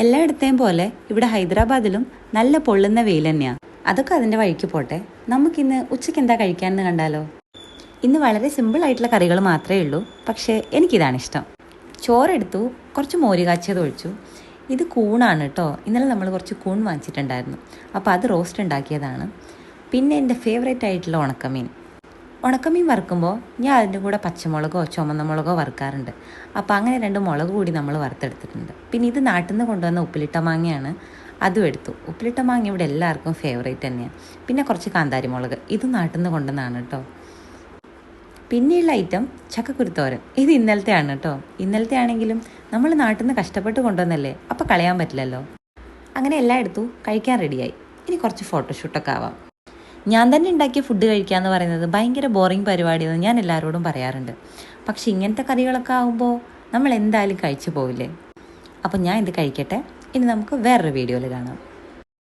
എല്ലായിടത്തെയും പോലെ ഇവിടെ ഹൈദരാബാദിലും നല്ല പൊള്ളുന്ന വെയിൽ തന്നെയാണ്. അതൊക്കെ അതിൻ്റെ വഴിക്ക് പോട്ടെ. നമുക്കിന്ന് ഉച്ചയ്ക്ക് എന്താ കഴിക്കാമെന്ന് കണ്ടാലോ? ഇന്ന് വളരെ സിമ്പിളായിട്ടുള്ള കറികൾ മാത്രമേ ഉള്ളൂ, പക്ഷേ എനിക്കിതാണ് ഇഷ്ടം. ചോറെടുത്തു, കുറച്ച് മോര് കാച്ചിയത് ഒഴിച്ചു. ഇത് കൂണാണ് കേട്ടോ. ഇന്നലെ നമ്മൾ കുറച്ച് കൂൺ വാങ്ങിച്ചിട്ടുണ്ടായിരുന്നു, അപ്പോൾ അത് റോസ്റ്റ് ഉണ്ടാക്കിയതാണ്. പിന്നെ എൻ്റെ ഫേവറേറ്റ് ആയിട്ടുള്ള ഉണക്കമീൻ വറുക്കുമ്പോൾ ഞാൻ അതിൻ്റെ കൂടെ പച്ചമുളകോ ചുമന്ന മുളകോ വറുക്കാറുണ്ട്. അപ്പോൾ അങ്ങനെ 2 മുളക് കൂടി നമ്മൾ വറുത്തെടുത്തിട്ടുണ്ട്. പിന്നെ ഇത് നാട്ടിൽ നിന്ന് കൊണ്ടുവന്ന ഉപ്പിലിട്ട മാങ്ങയാണ്, അതും എടുത്തു. ഉപ്പിലിട്ട മാങ്ങ ഇവിടെ എല്ലാവർക്കും ഫേവറേറ്റ് തന്നെയാണ്. പിന്നെ കുറച്ച് കാന്താരി മുളക്, ഇതും നാട്ടിൽ നിന്ന് കൊണ്ടുവന്നതാണ് കേട്ടോ. പിന്നെയുള്ള ഐറ്റം ചക്കക്കുരുത്തോരൻ. ഇത് ഇന്നലത്തെ ആണ് കേട്ടോ. ഇന്നലത്തെ ആണെങ്കിലും നമ്മൾ നാട്ടിൽ നിന്ന് കഷ്ടപ്പെട്ട് കൊണ്ടുവന്നല്ലേ, അപ്പോൾ കളയാൻ പറ്റില്ലല്ലോ. അങ്ങനെ എല്ലാം എടുത്തു, കഴിക്കാൻ റെഡിയായി. ഇനി കുറച്ച് ഫോട്ടോഷൂട്ടൊക്കെ ആവാം. ഞാൻ തന്നെ ഉണ്ടാക്കിയ ഫുഡ് കഴിക്കുക എന്ന് പറയുന്നത് ഭയങ്കര ബോറിങ് പരിപാടിയെന്ന് ഞാൻ എല്ലാവരോടും പറയാറുണ്ട്. പക്ഷെ ഇങ്ങനത്തെ കറികളൊക്കെ ആകുമ്പോൾ നമ്മൾ എന്തായാലും കഴിച്ചു പോവില്ലേ. അപ്പോൾ ഞാൻ ഇത് കഴിക്കട്ടെ. ഇനി നമുക്ക് വേറൊരു വീഡിയോയിൽ കാണാം.